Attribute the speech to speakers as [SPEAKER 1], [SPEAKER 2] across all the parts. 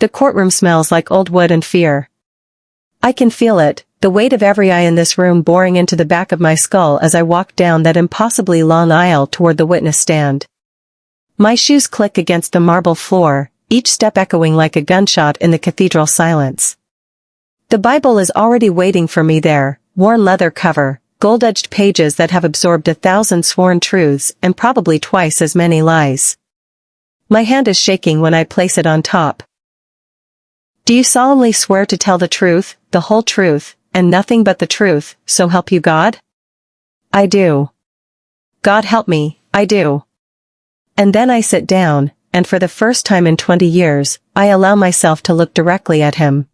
[SPEAKER 1] The courtroom smells like old wood and fear. I can feel it, the weight of every eye in this room boring into the back of my skull as I walk down that impossibly long aisle toward the witness stand. My shoes click against the marble floor, each step echoing like a gunshot in the cathedral silence. The Bible is already waiting for me there, worn leather cover, gold-edged pages that have absorbed 1,000 sworn truths and probably twice as many lies. My hand is shaking when I place it on top. Do you solemnly swear to tell the truth, the whole truth, and nothing but the truth, so help you God? I do. God help me, I do. And then I sit down, and for the first time in 20 years, I allow myself to look directly at him.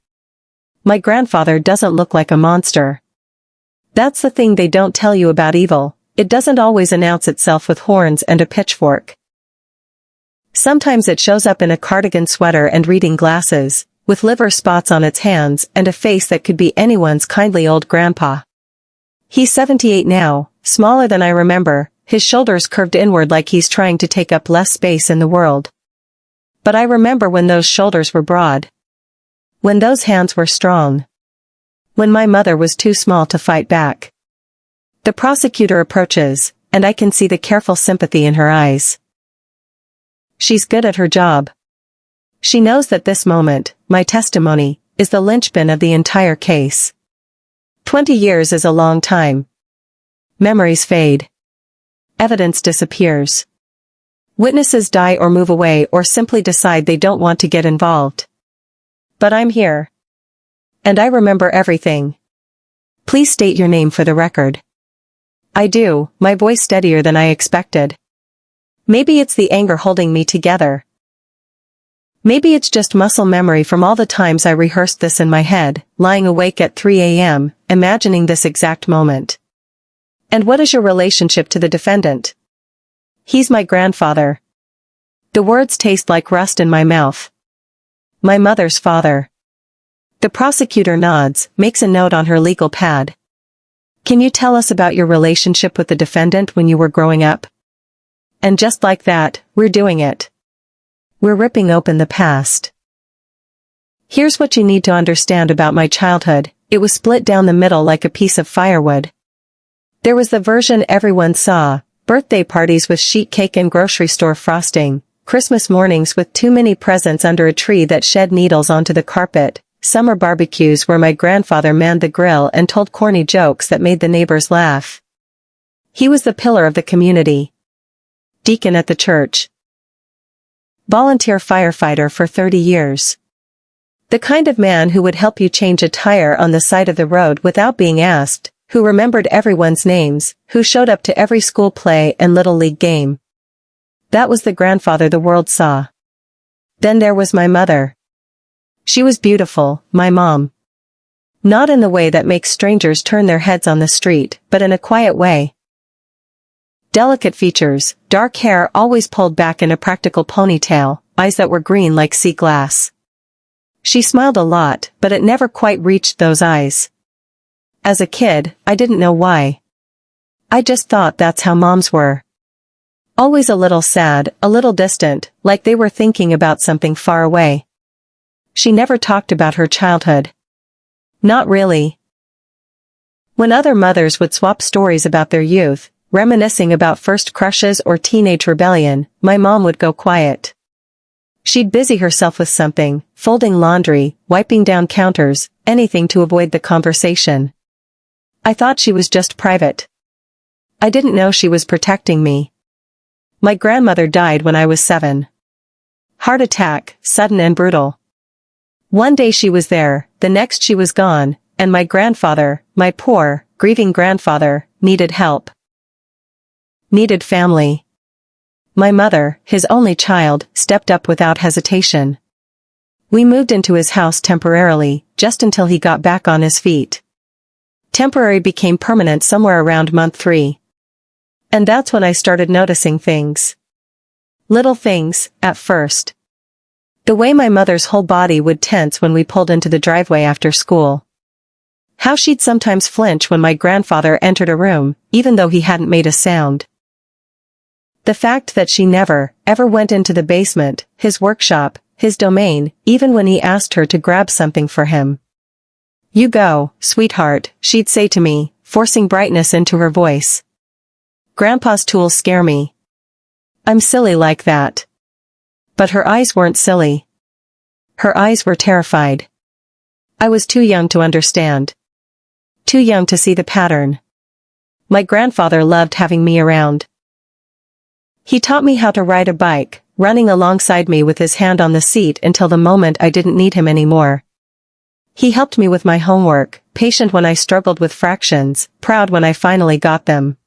[SPEAKER 1] My grandfather doesn't look like a monster. That's the thing they don't tell you about evil, it doesn't always announce itself with horns and a pitchfork. Sometimes it shows up in a cardigan sweater and reading glasses, with liver spots on its hands and a face that could be anyone's kindly old grandpa. He's 78 now, smaller than I remember, his shoulders curved inward like he's trying to take up less space in the world. But I remember when those shoulders were broad. When those hands were strong. When my mother was too small to fight back. The prosecutor approaches, and I can see the careful sympathy in her eyes. She's good at her job. She knows that this moment, my testimony, is the linchpin of the entire case. 20 years is a long time. Memories fade. Evidence disappears. Witnesses die or move away or simply decide they don't want to get involved. But I'm here. And I remember everything. Please state your name for the record. I do, my voice steadier than I expected. Maybe it's the anger holding me together. Maybe it's just muscle memory from all the times I rehearsed this in my head, lying awake at 3 a.m., imagining this exact moment. And what is your relationship to the defendant? He's my grandfather. The words taste like rust in my mouth. My mother's father. The prosecutor nods, makes a note on her legal pad. Can you tell us about your relationship with the defendant when you were growing up? And just like that, we're doing it. We're ripping open the past. Here's what you need to understand about my childhood, it was split down the middle like a piece of firewood. There was the version everyone saw, birthday parties with sheet cake and grocery store frosting, Christmas mornings with too many presents under a tree that shed needles onto the carpet, summer barbecues where my grandfather manned the grill and told corny jokes that made the neighbors laugh. He was the pillar of the community. Deacon at the church. Volunteer firefighter for 30 years. The kind of man who would help you change a tire on the side of the road without being asked, who remembered everyone's names, who showed up to every school play and little league game. That was the grandfather the world saw. Then there was my mother. She was beautiful, my mom. Not in the way that makes strangers turn their heads on the street, but in a quiet way. Delicate features, dark hair always pulled back in a practical ponytail, eyes that were green like sea glass. She smiled a lot, but it never quite reached those eyes. As a kid, I didn't know why. I just thought that's how moms were. Always a little sad, a little distant, like they were thinking about something far away. She never talked about her childhood. Not really. When other mothers would swap stories about their youth, reminiscing about first crushes or teenage rebellion, my mom would go quiet. She'd busy herself with something, folding laundry, wiping down counters, anything to avoid the conversation. I thought she was just private. I didn't know she was protecting me. My grandmother died when I was 7. Heart attack, sudden and brutal. One day she was there, the next she was gone, and my grandfather, my poor, grieving grandfather, needed help. Needed family. My mother, his only child, stepped up without hesitation. We moved into his house temporarily, just until he got back on his feet. Temporary became permanent somewhere around month 3. And that's when I started noticing things. Little things, at first. The way my mother's whole body would tense when we pulled into the driveway after school. How she'd sometimes flinch when my grandfather entered a room, even though he hadn't made a sound. The fact that she never, ever went into the basement, his workshop, his domain, even when he asked her to grab something for him. "You go, sweetheart," she'd say to me, forcing brightness into her voice. "Grandpa's tools scare me. I'm silly like that." But her eyes weren't silly. Her eyes were terrified. I was too young to understand. Too young to see the pattern. My grandfather loved having me around. He taught me how to ride a bike, running alongside me with his hand on the seat until the moment I didn't need him anymore. He helped me with my homework, patient when I struggled with fractions, proud when I finally got them.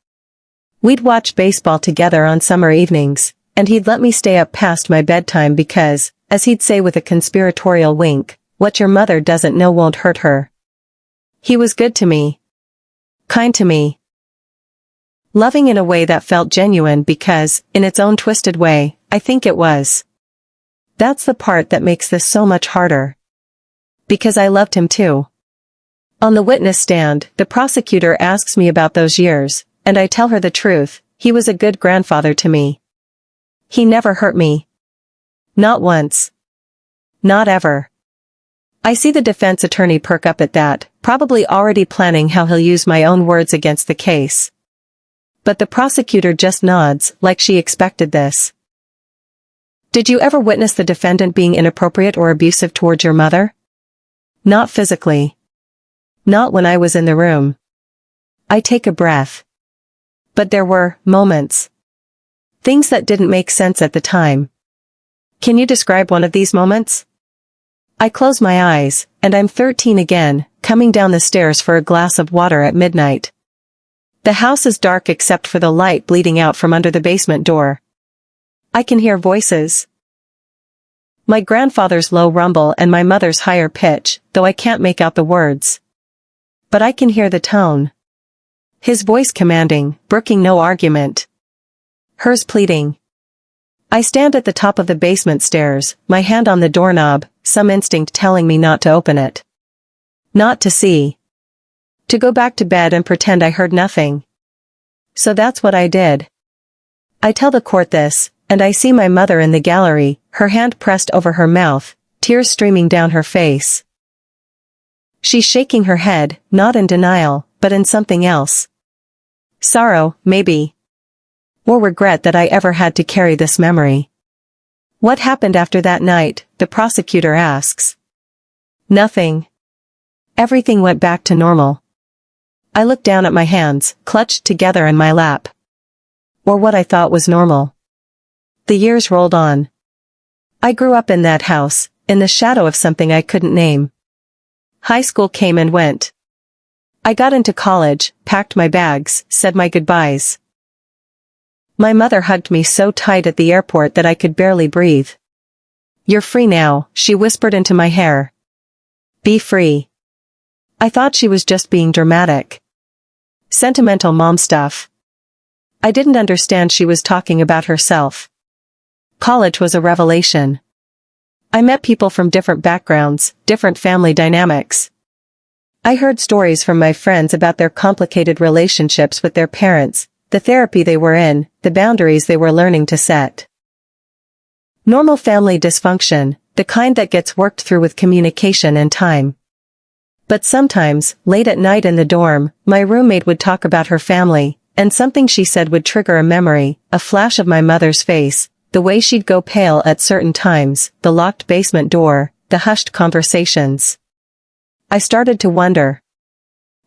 [SPEAKER 1] We'd watch baseball together on summer evenings, and he'd let me stay up past my bedtime because, as he'd say with a conspiratorial wink, "What your mother doesn't know won't hurt her." He was good to me. Kind to me. Loving in a way that felt genuine because, in its own twisted way, I think it was. That's the part that makes this so much harder. Because I loved him too. On the witness stand, the prosecutor asks me about those years, and I tell her the truth. He was a good grandfather to me. He never hurt me. Not once. Not ever. I see the defense attorney perk up at that, probably already planning how he'll use my own words against the case. But the prosecutor just nods, like she expected this. "Did you ever witness the defendant being inappropriate or abusive towards your mother?" "Not physically. Not when I was in the room." I take a breath. But there were moments. Things that didn't make sense at the time. "Can you describe one of these moments?" I close my eyes, and I'm 13 again, coming down the stairs for a glass of water at midnight. The house is dark except for the light bleeding out from under the basement door. I can hear voices. My grandfather's low rumble and my mother's higher pitch, though I can't make out the words. But I can hear the tone. His voice commanding, brooking no argument. Hers pleading. I stand at the top of the basement stairs, my hand on the doorknob, some instinct telling me not to open it. Not to see. To go back to bed and pretend I heard nothing. So that's what I did. I tell the court this, and I see my mother in the gallery, her hand pressed over her mouth, tears streaming down her face. She's shaking her head, not in denial, but in something else. Sorrow, maybe. Or regret that I ever had to carry this memory. "What happened after that night?" the prosecutor asks. "Nothing. Everything went back to normal." I look down at my hands, clutched together in my lap. Or what I thought was normal. The years rolled on. I grew up in that house, in the shadow of something I couldn't name. High school came and went. I got into college, packed my bags, said my goodbyes. My mother hugged me so tight at the airport that I could barely breathe. "You're free now," she whispered into my hair. "Be free." I thought she was just being dramatic. Sentimental mom stuff. I didn't understand she was talking about herself. College was a revelation. I met people from different backgrounds, different family dynamics. I heard stories from my friends about their complicated relationships with their parents, the therapy they were in, the boundaries they were learning to set. Normal family dysfunction, the kind that gets worked through with communication and time. But sometimes, late at night in the dorm, my roommate would talk about her family, and something she said would trigger a memory, a flash of my mother's face, the way she'd go pale at certain times, the locked basement door, the hushed conversations. I started to wonder.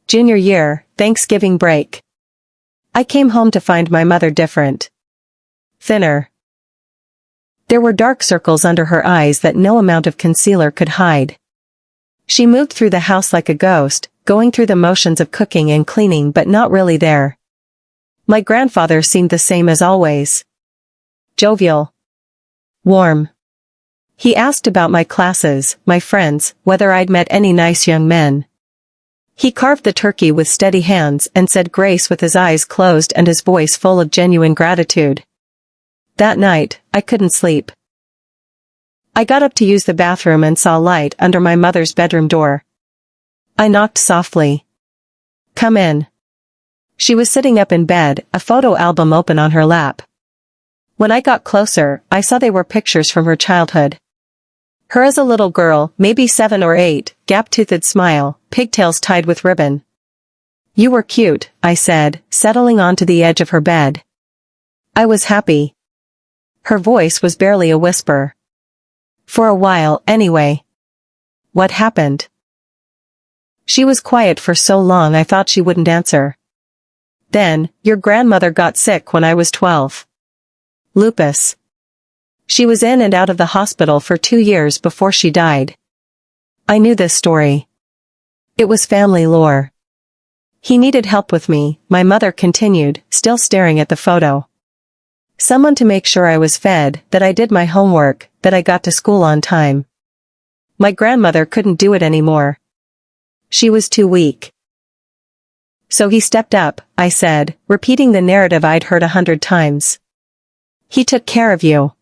[SPEAKER 1] Junior year, Thanksgiving break. I came home to find my mother different. Thinner. There were dark circles under her eyes that no amount of concealer could hide. She moved through the house like a ghost, going through the motions of cooking and cleaning but not really there. My grandfather seemed the same as always. Jovial. Warm. He asked about my classes, my friends, whether I'd met any nice young men. He carved the turkey with steady hands and said grace with his eyes closed and his voice full of genuine gratitude. That night, I couldn't sleep. I got up to use the bathroom and saw light under my mother's bedroom door. I knocked softly. "Come in." She was sitting up in bed, a photo album open on her lap. When I got closer, I saw they were pictures from her childhood. Her as a little girl, maybe 7 or 8, gap-toothed smile, pigtails tied with ribbon. You were cute, I said, settling onto the edge of her bed. I was happy. Her voice was barely a whisper. For a while, anyway. What happened? She was quiet for so long I thought she wouldn't answer. Then, your grandmother got sick when I was 12. Lupus. She was in and out of the hospital for 2 years before she died. I knew this story. It was family lore. He needed help with me, my mother continued, still staring at the photo. Someone to make sure I was fed, that I did my homework, that I got to school on time. My grandmother couldn't do it anymore. She was too weak. So he stepped up, I said, repeating the narrative I'd heard 100 times. He took care of you.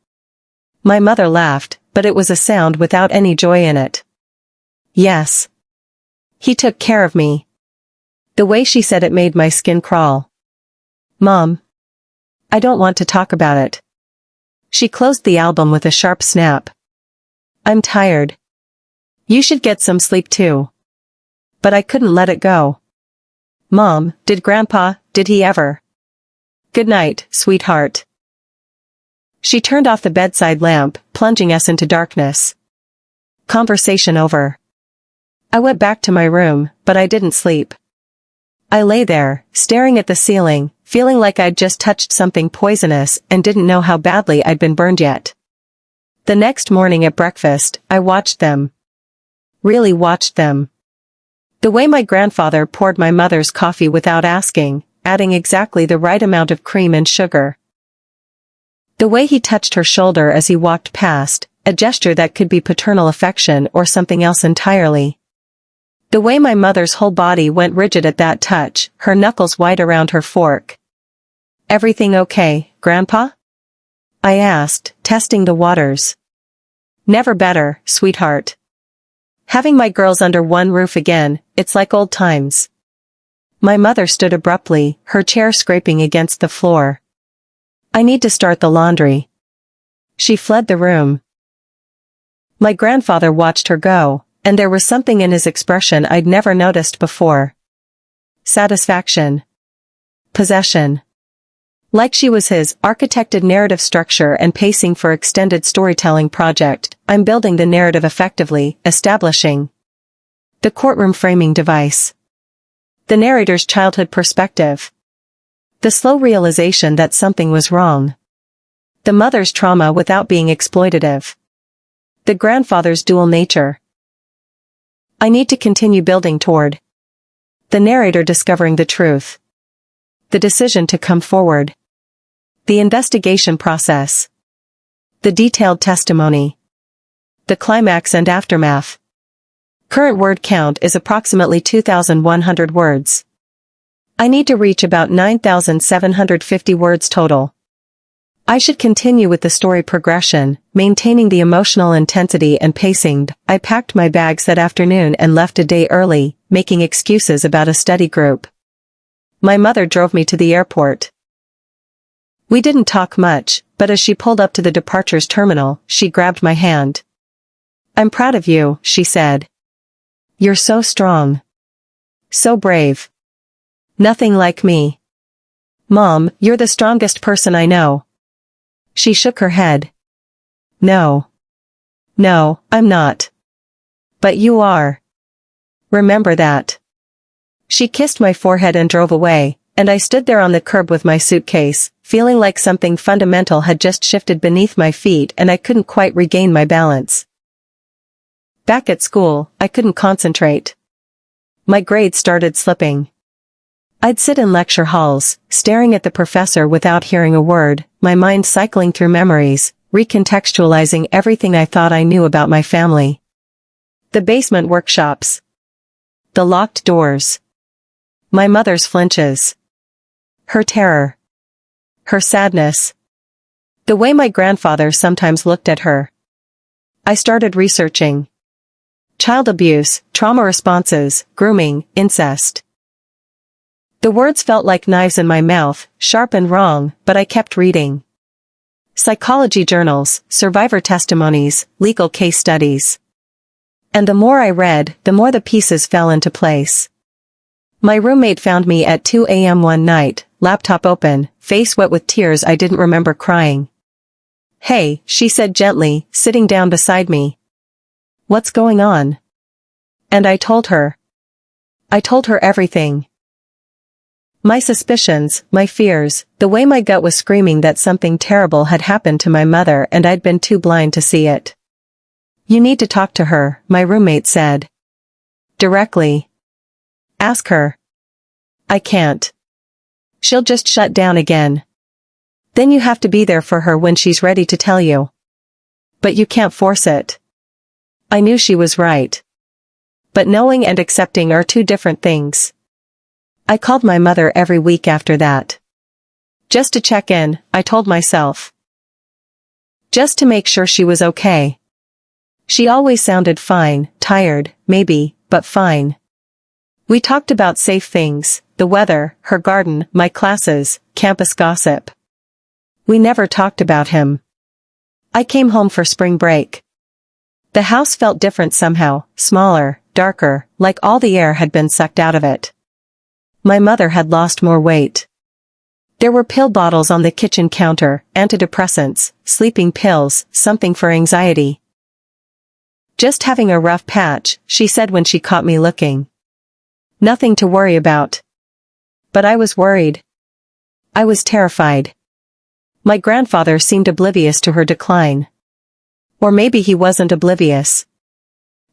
[SPEAKER 1] My mother laughed, but it was a sound without any joy in it. Yes. He took care of me. The way she said it made my skin crawl. Mom. I don't want to talk about it. She closed the album with a sharp snap. I'm tired. You should get some sleep too. But I couldn't let it go. Mom, did he ever? Good night, sweetheart. She turned off the bedside lamp, plunging us into darkness. Conversation over. I went back to my room, but I didn't sleep. I lay there, staring at the ceiling, feeling like I'd just touched something poisonous and didn't know how badly I'd been burned yet. The next morning at breakfast, I watched them. Really watched them. The way my grandfather poured my mother's coffee without asking, adding exactly the right amount of cream and sugar. The way he touched her shoulder as he walked past, a gesture that could be paternal affection or something else entirely. The way my mother's whole body went rigid at that touch, her knuckles white around her fork. Everything okay, Grandpa? I asked, testing the waters. Never better, sweetheart. Having my girls under one roof again, it's like old times. My mother stood abruptly, her chair scraping against the floor. I need to start the laundry. She fled the room. My grandfather watched her go, and there was something in his expression I'd never noticed before. Satisfaction. Possession. Like she was his architected narrative structure and pacing for extended storytelling project, I'm building the narrative effectively, establishing the courtroom framing device. The narrator's childhood perspective. The slow realization that something was wrong. The mother's trauma without being exploitative. The grandfather's dual nature. I need to continue building toward the narrator discovering the truth. The decision to come forward. The investigation process. The detailed testimony. The climax and aftermath. Current word count is approximately 2,100 words. I need to reach about 9,750 words total. I should continue with the story progression, maintaining the emotional intensity and pacing. I packed my bags that afternoon and left a day early, making excuses about a study group. My mother drove me to the airport. We didn't talk much, but as she pulled up to the departures terminal, she grabbed my hand. I'm proud of you, she said. You're so strong. So brave. Nothing like me. Mom, you're the strongest person I know. She shook her head. No. No, I'm not. But you are. Remember that. She kissed my forehead and drove away, and I stood there on the curb with my suitcase, feeling like something fundamental had just shifted beneath my feet and I couldn't quite regain my balance. Back at school, I couldn't concentrate. My grades started slipping. I'd sit in lecture halls, staring at the professor without hearing a word, my mind cycling through memories, recontextualizing everything I thought I knew about my family. The basement workshops. The locked doors. My mother's flinches. Her terror. Her sadness. The way my grandfather sometimes looked at her. I started researching. Child abuse, trauma responses, grooming, incest. The words felt like knives in my mouth, sharp and wrong, but I kept reading. Psychology journals, survivor testimonies, legal case studies. And the more I read, the more the pieces fell into place. My roommate found me at 2 a.m. one night, laptop open, face wet with tears I didn't remember crying. "Hey," she said gently, sitting down beside me. "What's going on?" And I told her. I told her everything. My suspicions, my fears, the way my gut was screaming that something terrible had happened to my mother and I'd been too blind to see it. "You need to talk to her," my roommate said. "Directly. Ask her." "I can't. She'll just shut down again. Then you have to be there for her when she's ready to tell you. But you can't force it." I knew she was right. But knowing and accepting are two different things. I called my mother every week after that. Just to check in, I told myself. Just to make sure she was okay. She always sounded fine, tired, maybe, but fine. We talked about safe things, the weather, her garden, my classes, campus gossip. We never talked about him. I came home for spring break. The house felt different somehow, smaller, darker, like all the air had been sucked out of it. My mother had lost more weight. There were pill bottles on the kitchen counter, antidepressants, sleeping pills, something for anxiety. "Just having a rough patch," she said when she caught me looking. "Nothing to worry about." But I was worried. I was terrified. My grandfather seemed oblivious to her decline. Or maybe he wasn't oblivious.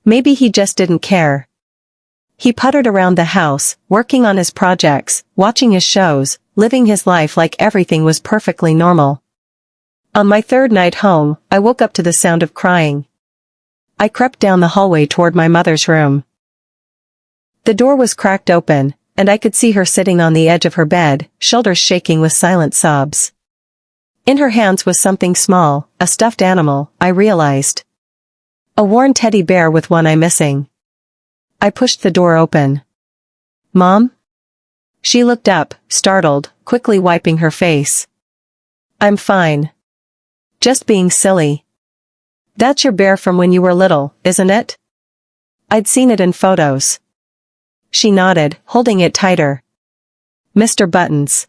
[SPEAKER 1] Maybe he just didn't care. He puttered around the house, working on his projects, watching his shows, living his life like everything was perfectly normal. On my third night home, I woke up to the sound of crying. I crept down the hallway toward my mother's room. The door was cracked open, and I could see her sitting on the edge of her bed, shoulders shaking with silent sobs. In her hands was something small, a stuffed animal, I realized. A worn teddy bear with one eye missing. I pushed the door open. "Mom?" She looked up, startled, quickly wiping her face. "I'm fine. Just being silly." "That's your bear from when you were little, isn't it?" I'd seen it in photos. She nodded, holding it tighter. "Mr. Buttons.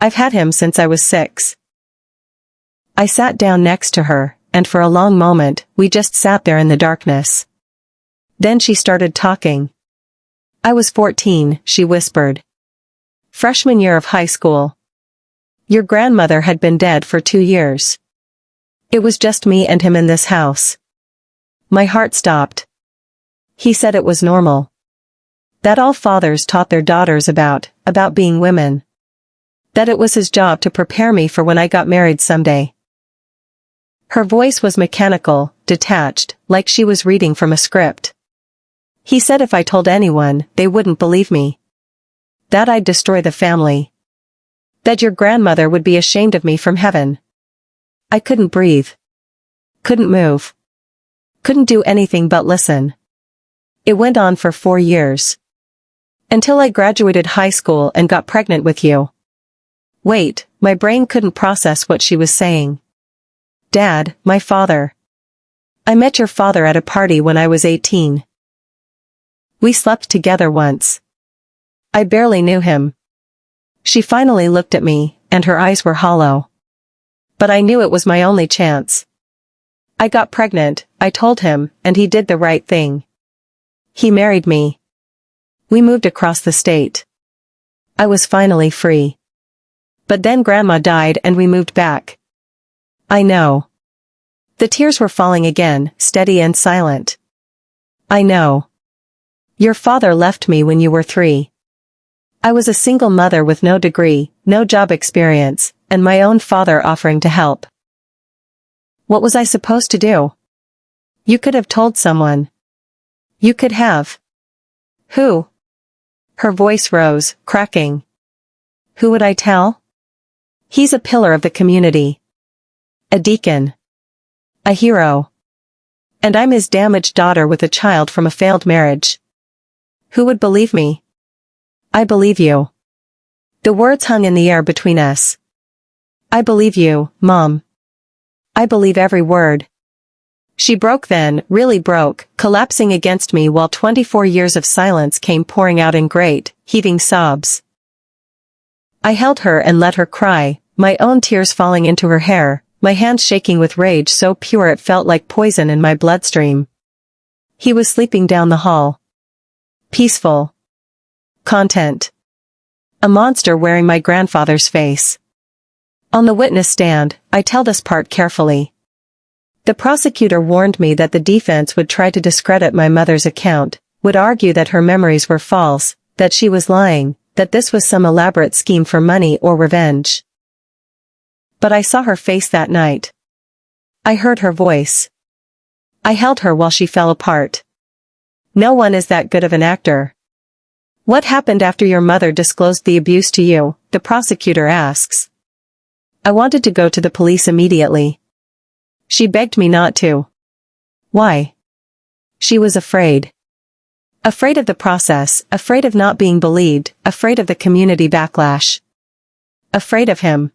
[SPEAKER 1] I've had him since I was 6. I sat down next to her, and for a long moment, we just sat there in the darkness. Then she started talking. "I was 14, she whispered. Freshman year of high school. Your grandmother had been dead for 2 years. It was just me and him in this house." My heart stopped. He said it was normal. That all fathers taught their daughters about being women. That it was his job to prepare me for when I got married someday. Her voice was mechanical, detached, like she was reading from a script. He said if I told anyone, they wouldn't believe me. That I'd destroy the family. That your grandmother would be ashamed of me from heaven. I couldn't breathe. Couldn't move. Couldn't do anything but listen. It went on for 4 years. Until I graduated high school and got pregnant with you. Wait, my brain couldn't process what she was saying. "Dad, my father. I met your father at a party when I was 18. We slept together once. I barely knew him." She finally looked at me, and her eyes were hollow. But I knew it was my only chance. I got pregnant, I told him, and he did the right thing. He married me. We moved across the state. I was finally free. But then Grandma died and we moved back. I know. The tears were falling again, steady and silent. I know. Your father left me when you were 3. I was a single mother with no degree, no job experience, and my own father offering to help. What was I supposed to do? You could have told someone. You could have. Who? Her voice rose, cracking. Who would I tell? He's a pillar of the community. A deacon. A hero. And I'm his damaged daughter with a child from a failed marriage. Who would believe me? I believe you. The words hung in the air between us. I believe you, Mom. I believe every word. She broke then, really broke, collapsing against me while 24 years of silence came pouring out in great, heaving sobs. I held her and let her cry, my own tears falling into her hair, my hands shaking with rage so pure it felt like poison in my bloodstream. He was sleeping down the hall. Peaceful. Content. A monster wearing my grandfather's face. On the witness stand, I tell this part carefully. The prosecutor warned me that the defense would try to discredit my mother's account, would argue that her memories were false, that she was lying, that this was some elaborate scheme for money or revenge. But I saw her face that night. I heard her voice. I held her while she fell apart. No one is that good of an actor. What happened after your mother disclosed the abuse to you? The prosecutor asks. I wanted to go to the police immediately. She begged me not to. Why? She was afraid. Afraid of the process, afraid of not being believed, afraid of the community backlash. Afraid of him.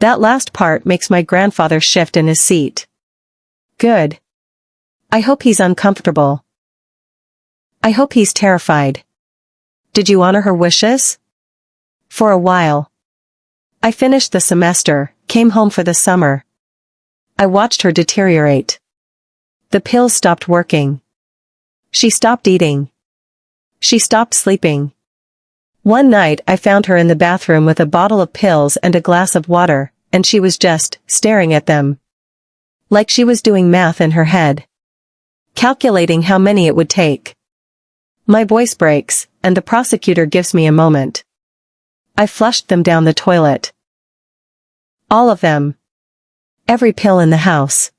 [SPEAKER 1] That last part makes my grandfather shift in his seat. Good. I hope he's uncomfortable. I hope he's terrified. Did you honor her wishes? For a while. I finished the semester, came home for the summer. I watched her deteriorate. The pills stopped working. She stopped eating. She stopped sleeping. One night I found her in the bathroom with a bottle of pills and a glass of water, and she was just staring at them. Like she was doing math in her head. Calculating how many it would take. My voice breaks, and the prosecutor gives me a moment. I flushed them down the toilet. All of them. Every pill in the house.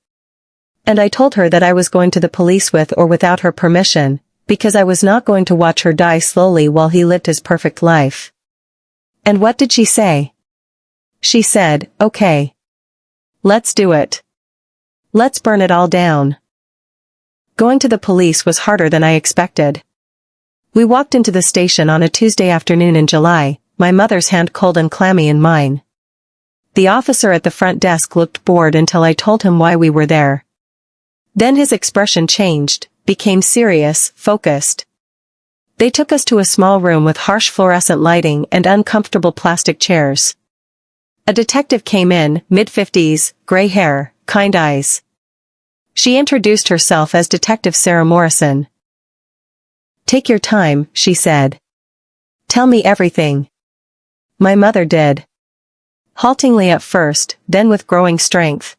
[SPEAKER 1] And I told her that I was going to the police with or without her permission, because I was not going to watch her die slowly while he lived his perfect life. And what did she say? She said, okay. Let's do it. Let's burn it all down. Going to the police was harder than I expected. We walked into the station on a Tuesday afternoon in July, my mother's hand cold and clammy in mine. The officer at the front desk looked bored until I told him why we were there. Then his expression changed, became serious, focused. They took us to a small room with harsh fluorescent lighting and uncomfortable plastic chairs. A detective came in, mid-50s, gray hair, kind eyes. She introduced herself as Detective Sarah Morrison. Take your time, she said. Tell me everything. My mother did. Haltingly at first, then with growing strength.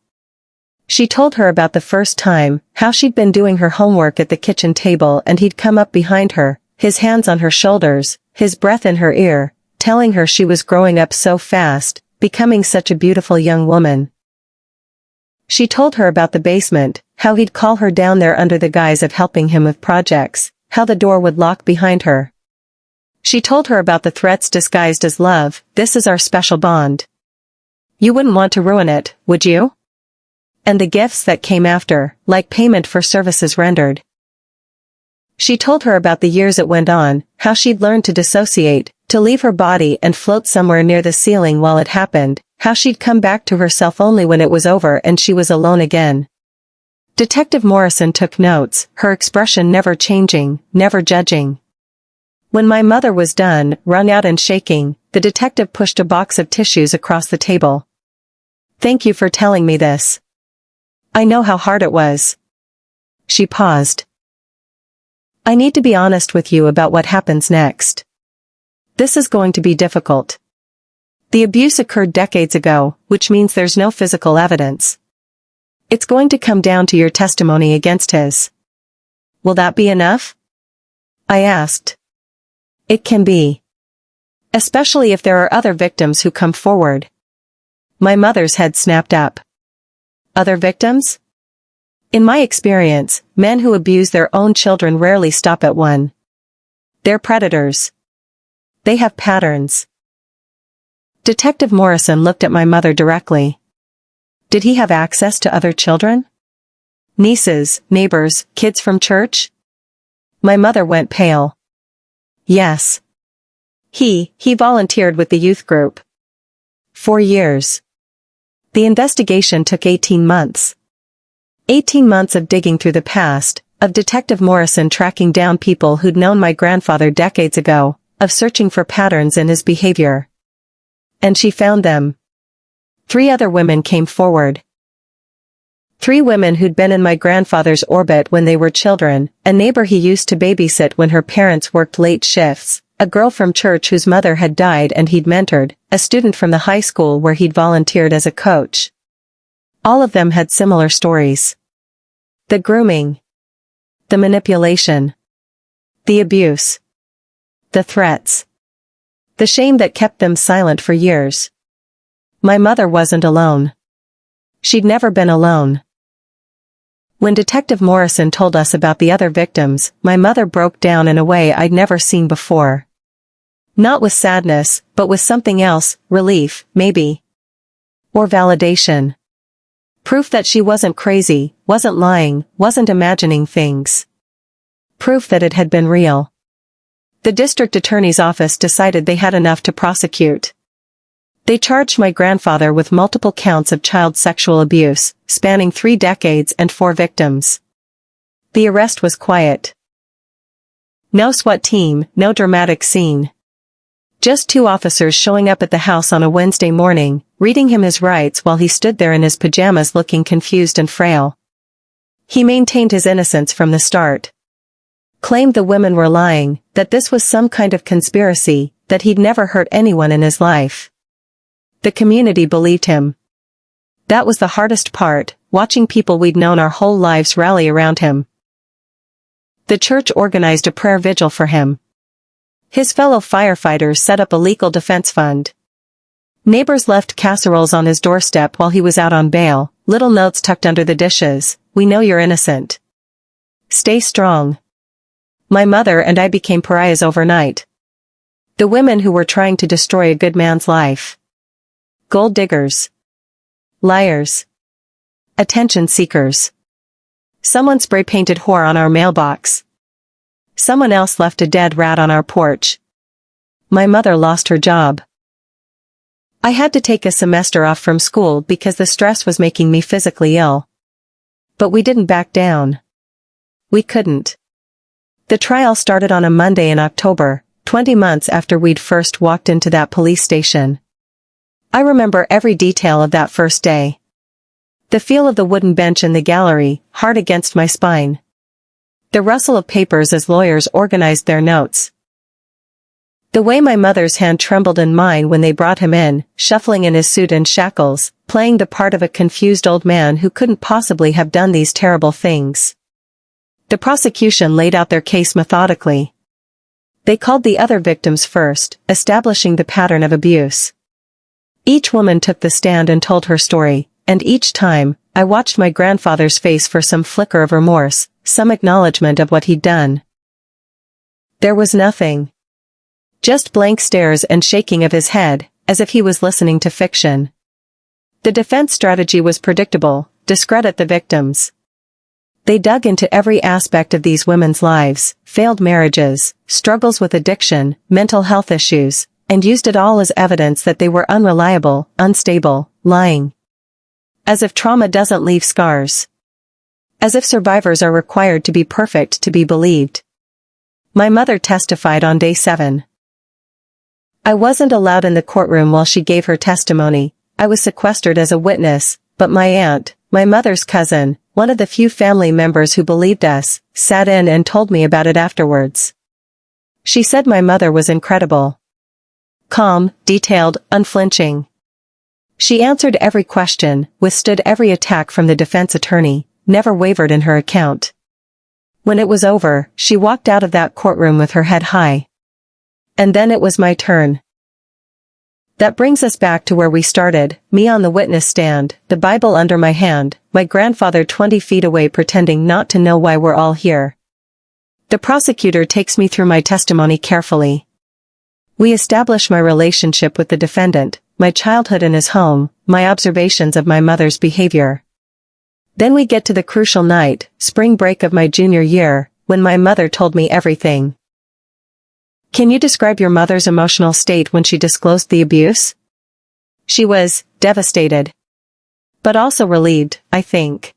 [SPEAKER 1] She told her about the first time, how she'd been doing her homework at the kitchen table and he'd come up behind her, his hands on her shoulders, his breath in her ear, telling her she was growing up so fast, becoming such a beautiful young woman. She told her about the basement, how he'd call her down there under the guise of helping him with projects, how the door would lock behind her. She told her about the threats disguised as love, this is our special bond. You wouldn't want to ruin it, would you? And the gifts that came after, like payment for services rendered. She told her about the years it went on, how she'd learned to dissociate, to leave her body and float somewhere near the ceiling while it happened, how she'd come back to herself only when it was over and she was alone again. Detective Morrison took notes, her expression never changing, never judging. When my mother was done, wrung out and shaking, the detective pushed a box of tissues across the table. Thank you for telling me this. I know how hard it was. She paused. I need to be honest with you about what happens next. This is going to be difficult. The abuse occurred decades ago, which means there's no physical evidence. It's going to come down to your testimony against his. Will that be enough? I asked. It can be. Especially if there are other victims who come forward. My mother's head snapped up. Other victims? In my experience, men who abuse their own children rarely stop at one. They're predators. They have patterns. Detective Morrison looked at my mother directly. Did he have access to other children? Nieces, neighbors, kids from church? My mother went pale. Yes. He volunteered with the youth group. 4 years. The investigation took 18 months. 18 months of digging through the past, of Detective Morrison tracking down people who'd known my grandfather decades ago, of searching for patterns in his behavior. And she found them. 3 other women came forward. 3 women who'd been in my grandfather's orbit when they were children, a neighbor he used to babysit when her parents worked late shifts, a girl from church whose mother had died and he'd mentored, a student from the high school where he'd volunteered as a coach. All of them had similar stories. The grooming. The manipulation. The abuse. The threats. The shame that kept them silent for years. My mother wasn't alone. She'd never been alone. When Detective Morrison told us about the other victims, my mother broke down in a way I'd never seen before. Not with sadness, but with something else, relief, maybe. Or validation. Proof that she wasn't crazy, wasn't lying, wasn't imagining things. Proof that it had been real. The district attorney's office decided they had enough to prosecute. They charged my grandfather with multiple counts of child sexual abuse, spanning 3 decades and 4 victims. The arrest was quiet. No SWAT team, no dramatic scene. Just 2 officers showing up at the house on a Wednesday morning, reading him his rights while he stood there in his pajamas looking confused and frail. He maintained his innocence from the start. Claimed the women were lying, that this was some kind of conspiracy, that he'd never hurt anyone in his life. The community believed him. That was the hardest part, watching people we'd known our whole lives rally around him. The church organized a prayer vigil for him. His fellow firefighters set up a legal defense fund. Neighbors left casseroles on his doorstep while he was out on bail, little notes tucked under the dishes, "We know you're innocent. Stay strong." My mother and I became pariahs overnight. The women who were trying to destroy a good man's life. Gold diggers. Liars. Attention seekers. Someone spray-painted whore on our mailbox. Someone else left a dead rat on our porch. My mother lost her job. I had to take a semester off from school because the stress was making me physically ill. But we didn't back down. We couldn't. The trial started on a Monday in October, 20 months after we'd first walked into that police station. I remember every detail of that first day. The feel of the wooden bench in the gallery, hard against my spine. The rustle of papers as lawyers organized their notes. The way my mother's hand trembled in mine when they brought him in, shuffling in his suit and shackles, playing the part of a confused old man who couldn't possibly have done these terrible things. The prosecution laid out their case methodically. They called the other victims first, establishing the pattern of abuse. Each woman took the stand and told her story, and each time, I watched my grandfather's face for some flicker of remorse, some acknowledgement of what he'd done. There was nothing. Just blank stares and shaking of his head, as if he was listening to fiction. The defense strategy was predictable: discredit the victims. They dug into every aspect of these women's lives, failed marriages, struggles with addiction, mental health issues, and used it all as evidence that they were unreliable, unstable, lying. As if trauma doesn't leave scars. As if survivors are required to be perfect to be believed. My mother testified on day 7. I wasn't allowed in the courtroom while she gave her testimony. I was sequestered as a witness, but my aunt, my mother's cousin, one of the few family members who believed us, sat in and told me about it afterwards. She said my mother was incredible. Calm, detailed, unflinching. She answered every question, withstood every attack from the defense attorney, never wavered in her account. When it was over, she walked out of that courtroom with her head high. And then it was my turn. That brings us back to where we started, me on the witness stand, the Bible under my hand, my grandfather 20 feet away pretending not to know why we're all here. The prosecutor takes me through my testimony carefully. We establish my relationship with the defendant, my childhood in his home, my observations of my mother's behavior. Then we get to the crucial night, spring break of my junior year, when my mother told me everything. Can you describe your mother's emotional state when she disclosed the abuse? She was devastated. But also relieved, I think.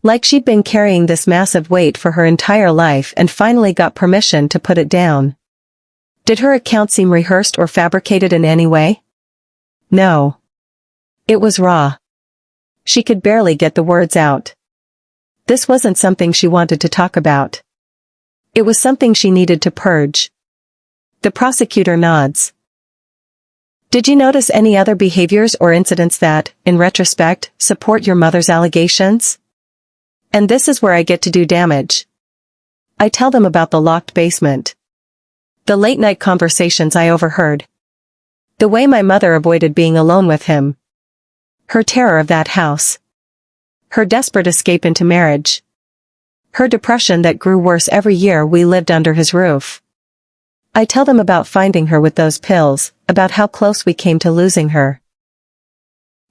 [SPEAKER 1] Like she'd been carrying this massive weight for her entire life and finally got permission to put it down. Did her account seem rehearsed or fabricated in any way? No. It was raw. She could barely get the words out. This wasn't something she wanted to talk about. It was something she needed to purge. The prosecutor nods. Did you notice any other behaviors or incidents that, in retrospect, support your mother's allegations? And this is where I get to do damage. I tell them about the locked basement. The late-night conversations I overheard. The way my mother avoided being alone with him. Her terror of that house. Her desperate escape into marriage. Her depression that grew worse every year we lived under his roof. I tell them about finding her with those pills, about how close we came to losing her.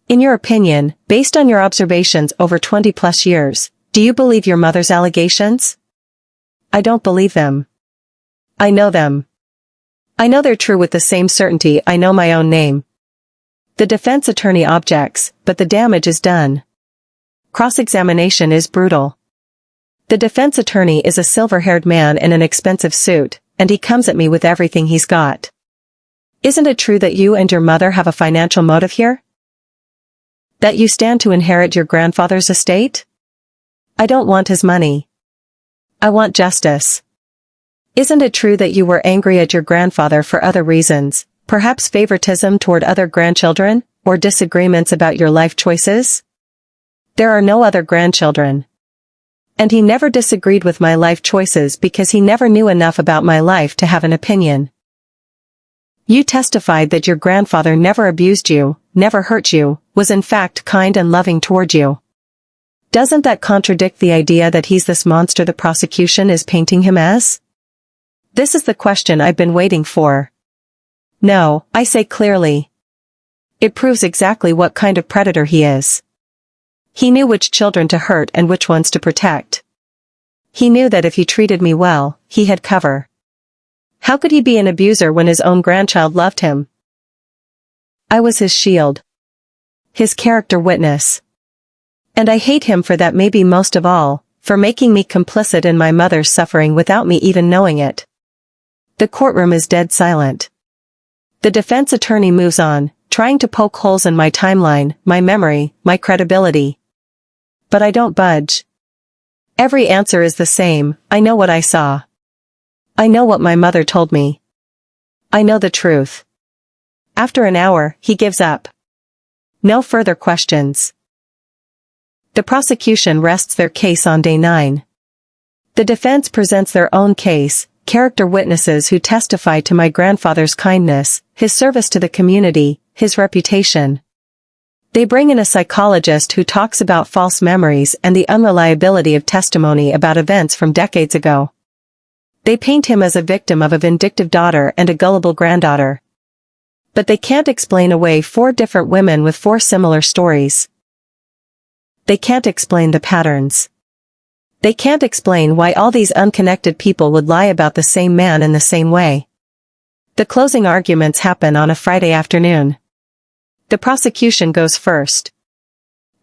[SPEAKER 1] In your opinion, based on your observations over 20+ years, do you believe your mother's allegations? I don't believe them. I know them. I know they're true with the same certainty I know my own name. The defense attorney objects, but the damage is done. Cross-examination is brutal. The defense attorney is a silver-haired man in an expensive suit, and he comes at me with everything he's got. Isn't it true that you and your mother have a financial motive here? That you stand to inherit your grandfather's estate? I don't want his money. I want justice. Isn't it true that you were angry at your grandfather for other reasons, perhaps favoritism toward other grandchildren, or disagreements about your life choices? There are no other grandchildren. And he never disagreed with my life choices because he never knew enough about my life to have an opinion. You testified that your grandfather never abused you, never hurt you, was in fact kind and loving toward you. Doesn't that contradict the idea that he's this monster the prosecution is painting him as? This is the question I've been waiting for. No, I say clearly. It proves exactly what kind of predator he is. He knew which children to hurt and which ones to protect. He knew that if he treated me well, he had cover. How could he be an abuser when his own grandchild loved him? I was his shield. His character witness. And I hate him for that, maybe most of all, for making me complicit in my mother's suffering without me even knowing it. The courtroom is dead silent. The defense attorney moves on, trying to poke holes in my timeline, my memory, my credibility. But I don't budge. Every answer is the same. I know what I saw. I know what my mother told me. I know the truth. After an hour, he gives up. No further questions. The prosecution rests their case on day 9. The defense presents their own case, character witnesses who testify to my grandfather's kindness, his service to the community, his reputation. They bring in a psychologist who talks about false memories and the unreliability of testimony about events from decades ago. They paint him as a victim of a vindictive daughter and a gullible granddaughter. But they can't explain away 4 different women with 4 similar stories. They can't explain the patterns. They can't explain why all these unconnected people would lie about the same man in the same way. The closing arguments happen on a Friday afternoon. The prosecution goes first.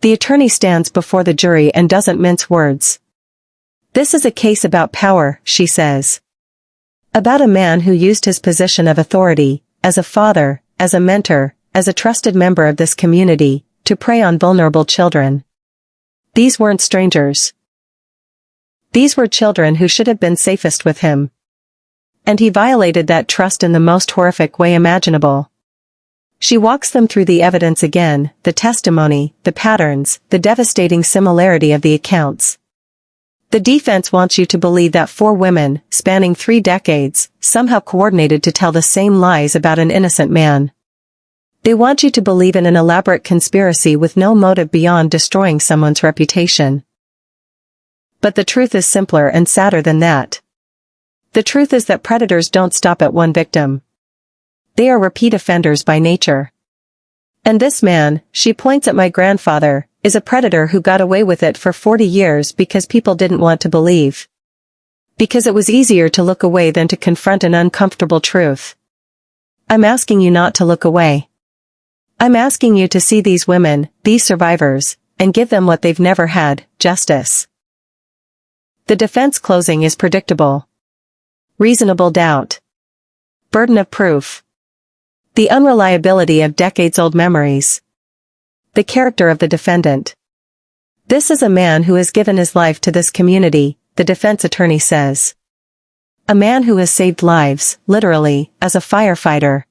[SPEAKER 1] The attorney stands before the jury and doesn't mince words. This is a case about power, she says. About a man who used his position of authority, as a father, as a mentor, as a trusted member of this community, to prey on vulnerable children. These weren't strangers. These were children who should have been safest with him. And he violated that trust in the most horrific way imaginable. She walks them through the evidence again, the testimony, the patterns, the devastating similarity of the accounts. The defense wants you to believe that 4 women, spanning 3 decades, somehow coordinated to tell the same lies about an innocent man. They want you to believe in an elaborate conspiracy with no motive beyond destroying someone's reputation. But the truth is simpler and sadder than that. The truth is that predators don't stop at one victim. They are repeat offenders by nature. And this man, she points at my grandfather, is a predator who got away with it for 40 years because people didn't want to believe. Because it was easier to look away than to confront an uncomfortable truth. I'm asking you not to look away. I'm asking you to see these women, these survivors, and give them what they've never had, justice. The defense closing is predictable. Reasonable doubt. Burden of proof. The unreliability of decades-old memories. The character of the defendant. This is a man who has given his life to this community, the defense attorney says. A man who has saved lives, literally, as a firefighter.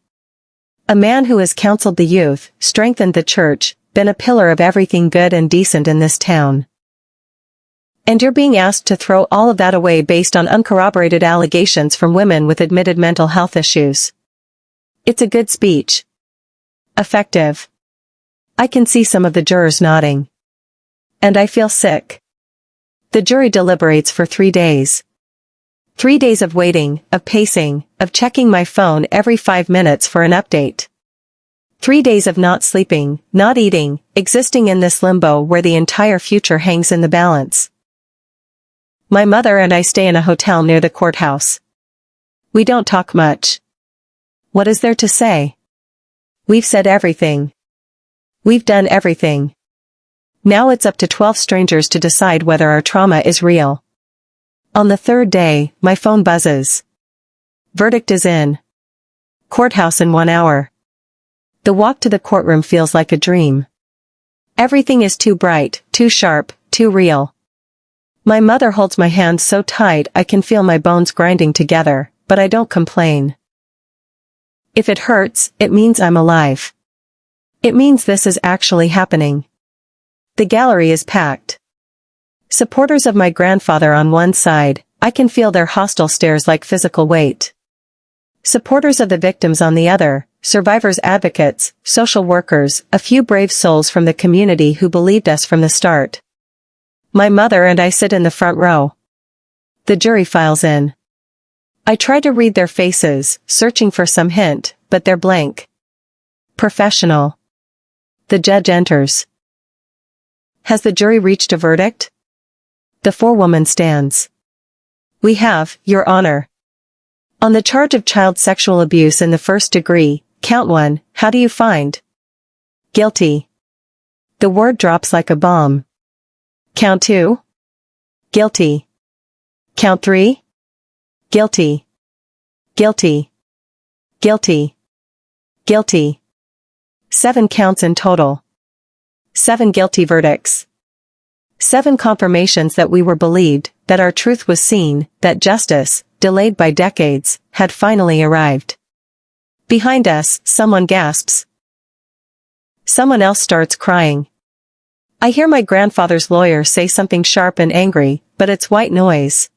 [SPEAKER 1] A man who has counseled the youth, strengthened the church, been a pillar of everything good and decent in this town. And you're being asked to throw all of that away based on uncorroborated allegations from women with admitted mental health issues. It's a good speech. Effective. I can see some of the jurors nodding. And I feel sick. The jury deliberates for 3 days. 3 days of waiting, of pacing, of checking my phone every 5 minutes for an update. 3 days of not sleeping, not eating, existing in this limbo where the entire future hangs in the balance. My mother and I stay in a hotel near the courthouse. We don't talk much. What is there to say? We've said everything. We've done everything. Now it's up to 12 strangers to decide whether our trauma is real. On the 3rd day, my phone buzzes. Verdict is in. Courthouse in 1 hour. The walk to the courtroom feels like a dream. Everything is too bright, too sharp, too real. My mother holds my hand so tight I can feel my bones grinding together, but I don't complain. If it hurts, it means I'm alive. It means this is actually happening. The gallery is packed. Supporters of my grandfather on one side, I can feel their hostile stares like physical weight. Supporters of the victims on the other, survivors' advocates, social workers, a few brave souls from the community who believed us from the start. My mother and I sit in the front row. The jury files in. I try to read their faces, searching for some hint, but they're blank. Professional. The judge enters. Has the jury reached a verdict? The forewoman stands. We have, Your Honor. On the charge of child sexual abuse in the 1st degree, count 1, how do you find? Guilty. The word drops like a bomb. Count 2? Guilty. Count 3? Guilty. Guilty. Guilty. Guilty. 7 counts in total. 7 guilty verdicts. 7 confirmations that we were believed, that our truth was seen, that justice, delayed by decades, had finally arrived. Behind us, someone gasps. Someone else starts crying. I hear my grandfather's lawyer say something sharp and angry, but it's white noise.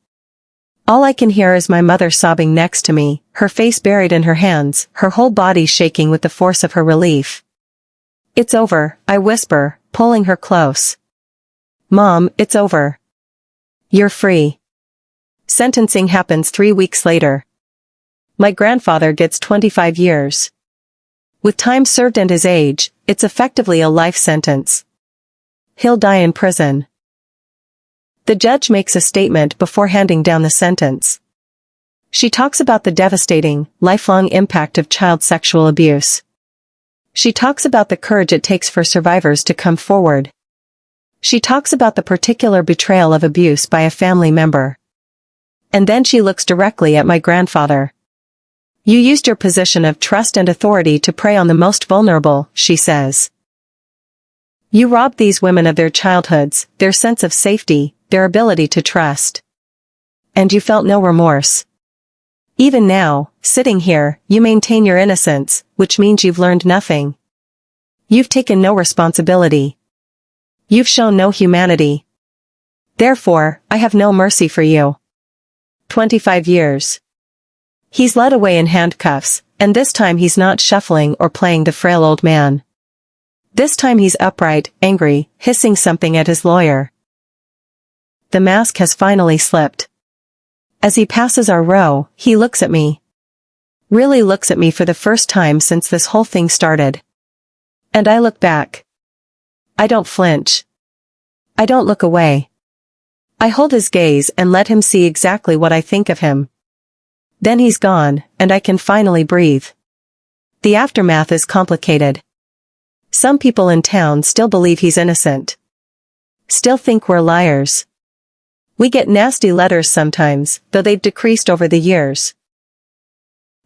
[SPEAKER 1] All I can hear is my mother sobbing next to me, her face buried in her hands, her whole body shaking with the force of her relief. It's over, I whisper, pulling her close. Mom, it's over. You're free. Sentencing happens 3 weeks later. My grandfather gets 25 years. With time served and his age, it's effectively a life sentence. He'll die in prison. The judge makes a statement before handing down the sentence. She talks about the devastating, lifelong impact of child sexual abuse. She talks about the courage it takes for survivors to come forward. She talks about the particular betrayal of abuse by a family member. And then she looks directly at my grandfather. You used your position of trust and authority to prey on the most vulnerable, she says. You robbed these women of their childhoods, their sense of safety, their ability to trust. And you felt no remorse. Even now, sitting here, you maintain your innocence, which means you've learned nothing. You've taken no responsibility. You've shown no humanity. Therefore, I have no mercy for you. 25 years. He's led away in handcuffs, and this time he's not shuffling or playing the frail old man. This time he's upright, angry, hissing something at his lawyer. The mask has finally slipped. As he passes our row, he looks at me. Really looks at me for the first time since this whole thing started. And I look back. I don't flinch. I don't look away. I hold his gaze and let him see exactly what I think of him. Then he's gone, and I can finally breathe. The aftermath is complicated. Some people in town still believe he's innocent. Still think we're liars. We get nasty letters sometimes, though they've decreased over the years.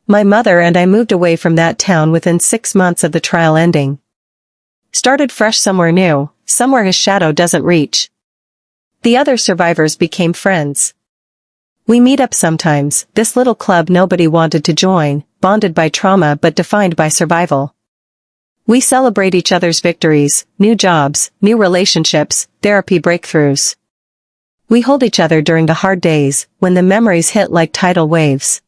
[SPEAKER 1] My mother and I moved away from that town within 6 months of the trial ending. Started fresh somewhere new, somewhere his shadow doesn't reach. The other survivors became friends. We meet up sometimes, this little club nobody wanted to join, bonded by trauma but defined by survival. We celebrate each other's victories, new jobs, new relationships, therapy breakthroughs. We hold each other during the hard days, when the memories hit like tidal waves.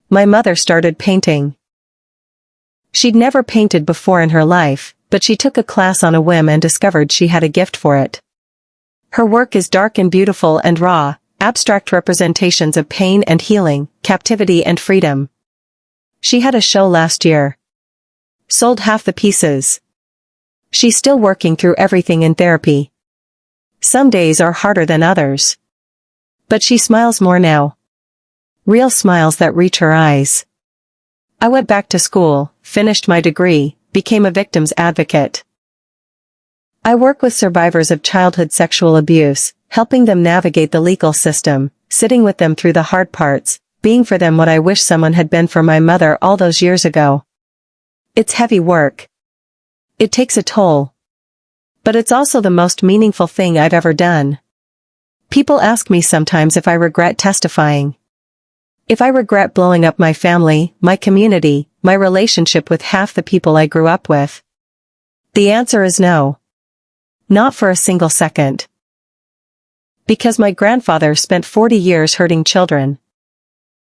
[SPEAKER 1] My mother started painting. She'd never painted before in her life, but she took a class on a whim and discovered she had a gift for it. Her work is dark and beautiful and raw, abstract representations of pain and healing, captivity and freedom. She had a show last year. Sold half the pieces. She's still working through everything in therapy. Some days are harder than others. But she smiles more now. Real smiles that reach her eyes. I went back to school, finished my degree, became a victim's advocate. I work with survivors of childhood sexual abuse, helping them navigate the legal system, sitting with them through the hard parts, being for them what I wish someone had been for my mother all those years ago. It's heavy work. It takes a toll. But it's also the most meaningful thing I've ever done. People ask me sometimes if I regret testifying. If I regret blowing up my family, my community, my relationship with half the people I grew up with. The answer is no. Not for a single second. Because my grandfather spent 40 years hurting children.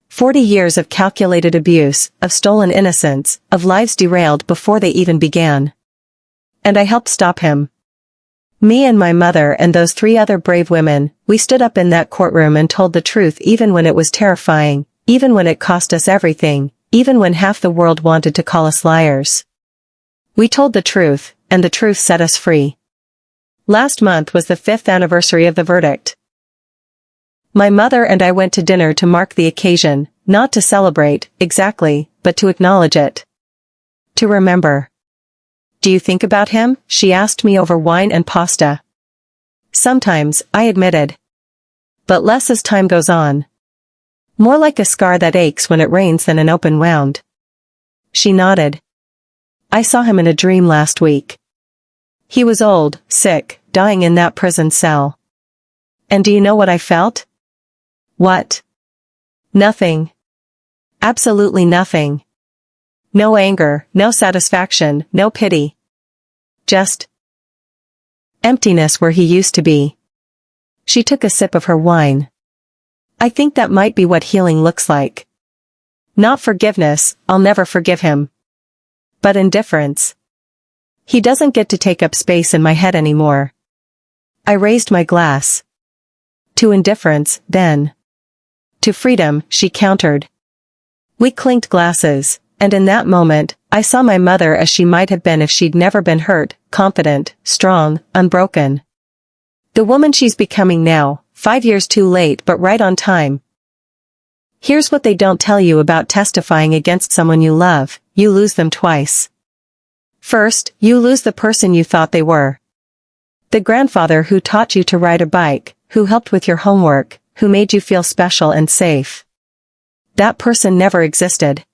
[SPEAKER 1] 40 years of calculated abuse, of stolen innocence, of lives derailed before they even began. And I helped stop him. Me and my mother and those 3 other brave women, we stood up in that courtroom and told the truth even when it was terrifying, even when it cost us everything, even when half the world wanted to call us liars. We told the truth, and the truth set us free. Last month was the 5th anniversary of the verdict. My mother and I went to dinner to mark the occasion, not to celebrate, exactly, but to acknowledge it. To remember. Do you think about him? She asked me over wine and pasta. Sometimes, I admitted. But less as time goes on. More like a scar that aches when it rains than an open wound. She nodded. I saw him in a dream last week. He was old, sick, dying in that prison cell. And do you know what I felt? What? Nothing. Absolutely nothing. No anger, no satisfaction, no pity. Just emptiness where he used to be. She took a sip of her wine. I think that might be what healing looks like. Not forgiveness, I'll never forgive him. But indifference. He doesn't get to take up space in my head anymore. I raised my glass. To indifference, then. To freedom, she countered. We clinked glasses. And in that moment, I saw my mother as she might have been if she'd never been hurt, confident, strong, unbroken. The woman she's becoming now, 5 years too late but right on time. Here's what they don't tell you about testifying against someone you love: you lose them twice. First, you lose the person you thought they were. The grandfather who taught you to ride a bike, who helped with your homework, who made you feel special and safe. That person never existed.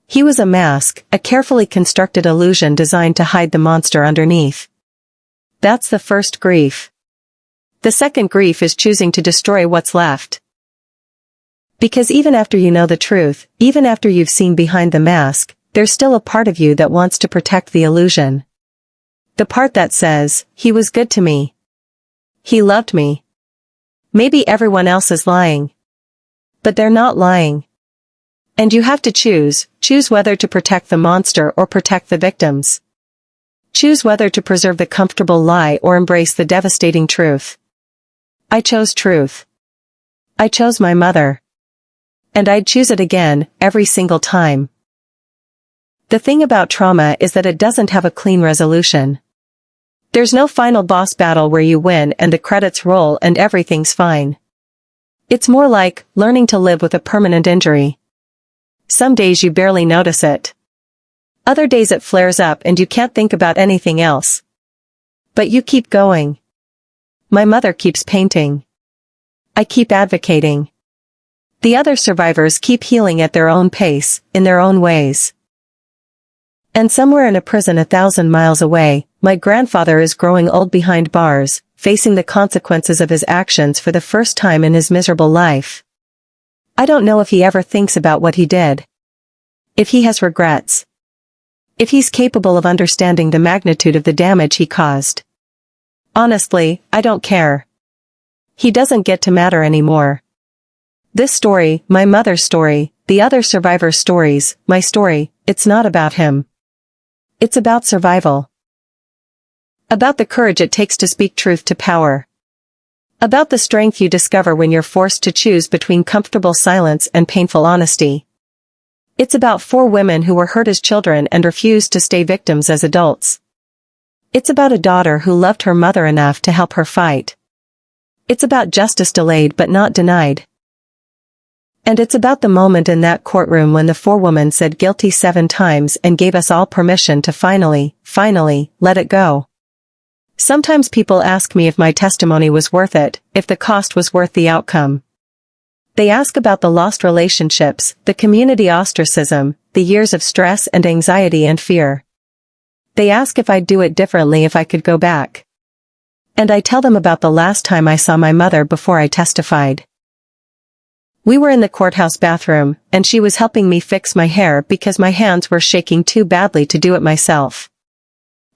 [SPEAKER 1] He was a mask, a carefully constructed illusion designed to hide the monster underneath. That's the first grief. The second grief is choosing to destroy what's left. Because even after you know the truth, even after you've seen behind the mask, there's still a part of you that wants to protect the illusion. The part that says, he was good to me. He loved me. Maybe everyone else is lying. But they're not lying. And you have to choose whether to protect the monster or protect the victims. Choose whether to preserve the comfortable lie or embrace the devastating truth. I chose truth. I chose my mother. And I'd choose it again, every single time. The thing about trauma is that it doesn't have a clean resolution. There's no final boss battle where you win and the credits roll and everything's fine. It's more like learning to live with a permanent injury. Some days you barely notice it. Other days it flares up and you can't think about anything else. But you keep going. My mother keeps painting. I keep advocating. The other survivors keep healing at their own pace, in their own ways. And somewhere in a prison 1,000 miles away, my grandfather is growing old behind bars, facing the consequences of his actions for the first time in his miserable life. I don't know if he ever thinks about what he did. If he has regrets. If he's capable of understanding the magnitude of the damage he caused. Honestly, I don't care. He doesn't get to matter anymore. This story, my mother's story, the other survivors' stories, my story, it's not about him. It's about survival. About the courage it takes to speak truth to power. About the strength you discover when you're forced to choose between comfortable silence and painful honesty. It's about 4 women who were hurt as children and refused to stay victims as adults. It's about a daughter who loved her mother enough to help her fight. It's about justice delayed but not denied. And it's about the moment in that courtroom when the 4 women said guilty 7 times and gave us all permission to finally, let it go. Sometimes people ask me if my testimony was worth it, if the cost was worth the outcome. They ask about the lost relationships, the community ostracism, the years of stress and anxiety and fear. They ask if I'd do it differently if I could go back. And I tell them about the last time I saw my mother before I testified. We were in the courthouse bathroom, and she was helping me fix my hair because my hands were shaking too badly to do it myself.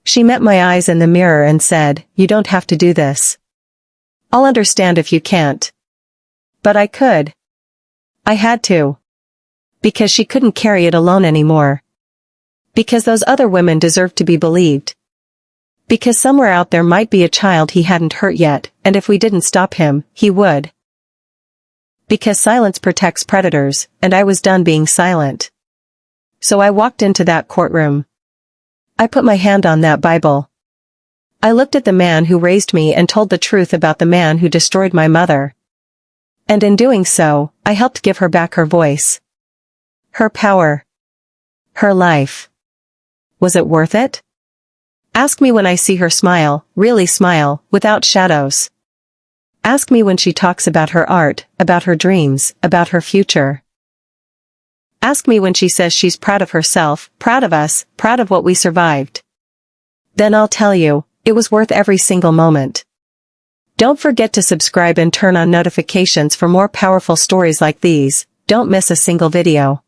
[SPEAKER 1] She met my eyes in the mirror and said, "You don't have to do this. I'll understand if you can't." But I could. I had to. Because she couldn't carry it alone anymore. Because those other women deserved to be believed. Because somewhere out there might be a child he hadn't hurt yet, and if we didn't stop him, he would. Because silence protects predators, and I was done being silent. So I walked into that courtroom. I put my hand on that Bible. I looked at the man who raised me and told the truth about the man who destroyed my mother. And in doing so, I helped give her back her voice. Her power. Her life. Was it worth it? Ask me when I see her smile, really smile, without shadows. Ask me when she talks about her art, about her dreams, about her future. Ask me when she says she's proud of herself, proud of us, proud of what we survived. Then I'll tell you, it was worth every single moment. Don't forget to subscribe and turn on notifications for more powerful stories like these. Don't miss a single video.